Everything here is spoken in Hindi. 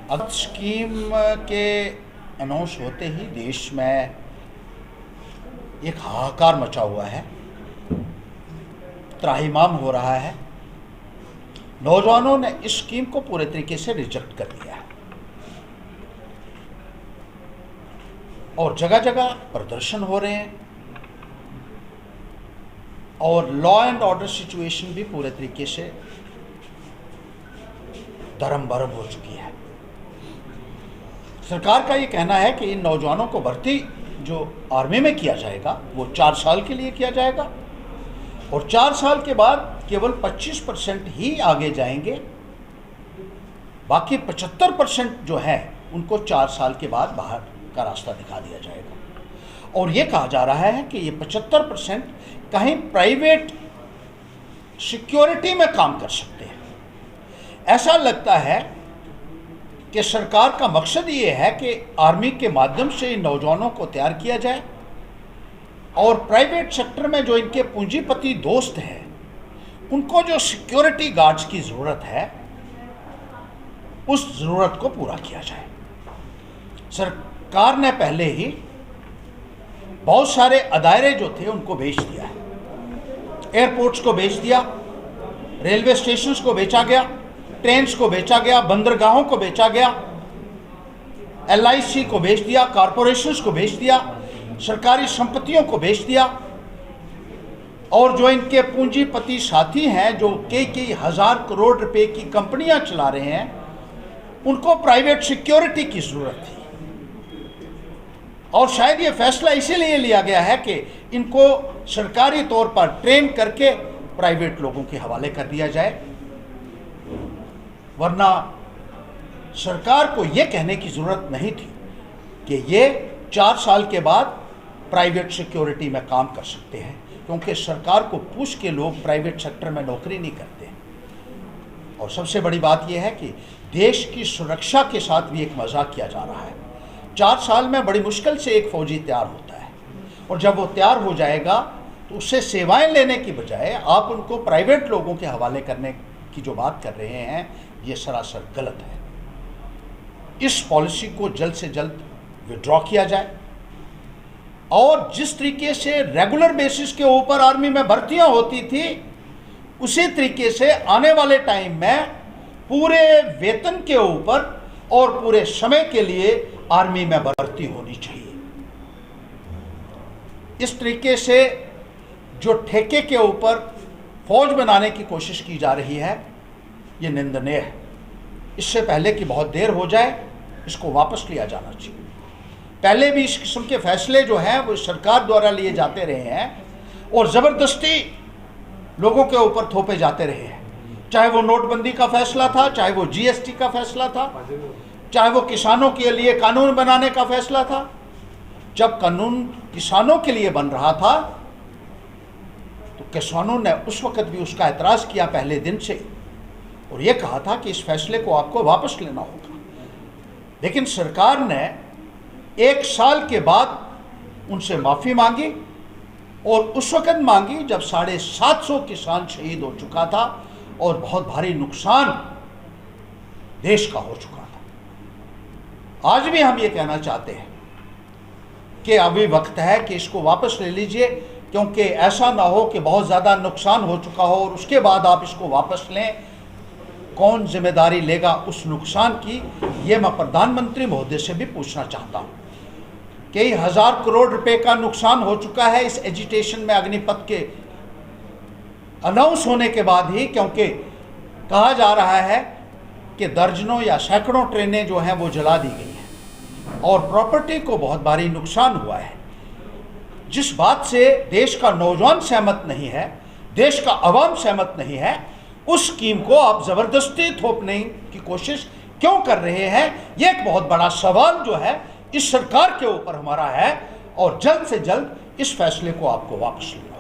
अब स्कीम के अनाउंस होते ही देश में एक हाहाकार मचा हुआ है, त्राहिमाम हो रहा है। नौजवानों ने इस स्कीम को पूरे तरीके से रिजेक्ट कर दिया है और जगह जगह प्रदर्शन हो रहे हैं और लॉ एंड ऑर्डर सिचुएशन भी पूरे तरीके से दरम बरम हो चुकी है। सरकार का ये कहना है कि इन नौजवानों को भर्ती जो आर्मी में किया जाएगा वो 4 साल के लिए किया जाएगा और 4 साल के बाद केवल 25% ही आगे जाएंगे, बाकी 75% जो है उनको 4 साल के बाद बाहर का रास्ता दिखा दिया जाएगा। और ये कहा जा रहा है कि ये 75% कहीं प्राइवेट सिक्योरिटी में काम कर सकते हैं। ऐसा लगता है कि सरकार का मकसद ये है कि आर्मी के माध्यम से इन नौजवानों को तैयार किया जाए और प्राइवेट सेक्टर में जो इनके पूंजीपति दोस्त हैं उनको जो सिक्योरिटी गार्ड्स की ज़रूरत है उस ज़रूरत को पूरा किया जाए। सरकार ने पहले ही बहुत सारे अदारे जो थे उनको बेच दिया है, एयरपोर्ट्स को बेच दिया, रेलवे स्टेशंस को बेचा गया, ट्रेन्स को बेचा गया, बंदरगाहों को बेचा गया, LIC को बेच दिया, कॉरपोरेशंस को बेच दिया, सरकारी संपत्तियों को बेच दिया और जो इनके पूंजीपति साथी हैं जो कई हजार करोड़ रुपए की कंपनियां चला रहे हैं उनको प्राइवेट सिक्योरिटी की जरूरत थी और शायद ये फैसला इसीलिए लिया गया है कि इनको सरकारी तौर पर ट्रेन करके प्राइवेट लोगों के हवाले कर दिया जाए, वरना सरकार को ये कहने की ज़रूरत नहीं थी कि ये 4 साल के बाद प्राइवेट सिक्योरिटी में काम कर सकते हैं, क्योंकि सरकार को पूछ के लोग प्राइवेट सेक्टर में नौकरी नहीं करते। और सबसे बड़ी बात यह है कि देश की सुरक्षा के साथ भी एक मजाक किया जा रहा है। 4 साल में बड़ी मुश्किल से एक फौजी तैयार होता है और जब वो तैयार हो जाएगा तो उससे सेवाएं लेने की बजाय आप उनको प्राइवेट लोगों के हवाले करने की जो बात कर रहे हैं ये सरासर गलत है। इस पॉलिसी को जल्द से जल्द विड्रॉ किया जाए और जिस तरीके से रेगुलर बेसिस के ऊपर आर्मी में भर्तियां होती थी उसी तरीके से आने वाले टाइम में पूरे वेतन के ऊपर और पूरे समय के लिए आर्मी में भर्ती होनी चाहिए। इस तरीके से जो ठेके के ऊपर फौज बनाने की कोशिश की जा रही है ये निंदनीय है। इससे पहले कि बहुत देर हो जाए इसको वापस लिया जाना चाहिए। पहले भी इस किस्म के फैसले जो हैं वो सरकार द्वारा लिए जाते रहे हैं और ज़बरदस्ती लोगों के ऊपर थोपे जाते रहे हैं, चाहे वो नोटबंदी का फैसला था, चाहे वो GST का फैसला था, चाहे वो किसानों के लिए कानून बनाने का फैसला था। जब कानून किसानों के लिए बन रहा था तो किसानों ने उस वक्त भी उसका एतराज़ किया पहले दिन से और ये कहा था कि इस फैसले को आपको वापस लेना होगा। लेकिन सरकार ने 1 साल के बाद उनसे माफ़ी मांगी और उस वक्त मांगी जब 750 किसान शहीद हो चुका था और बहुत भारी नुकसान देश का हो चुका था। आज भी हम ये कहना चाहते हैं कि अभी वक्त है कि इसको वापस ले लीजिए, क्योंकि ऐसा ना हो कि बहुत ज़्यादा नुकसान हो चुका हो और उसके बाद आप इसको वापस लें। कौन जिम्मेदारी लेगा उस नुकसान की, ये मैं प्रधानमंत्री महोदय से भी पूछना चाहता हूँ। कई हज़ार करोड़ रुपए का नुकसान हो चुका है इस एजिटेशन में अग्निपथ के अनाउंस होने के बाद ही, क्योंकि कहा जा रहा है कि दर्जनों या सैकड़ों ट्रेनें जो हैं वो जला दी गई हैं और प्रॉपर्टी को बहुत भारी नुकसान हुआ है। जिस बात से देश का नौजवान सहमत नहीं है, देश का अवाम सहमत नहीं है, उस स्कीम को आप ज़बरदस्ती थोपने की कोशिश क्यों कर रहे हैं? ये एक बहुत बड़ा सवाल जो है इस सरकार के ऊपर हमारा है और जल्द से जल्द इस फैसले को आपको वापस लेना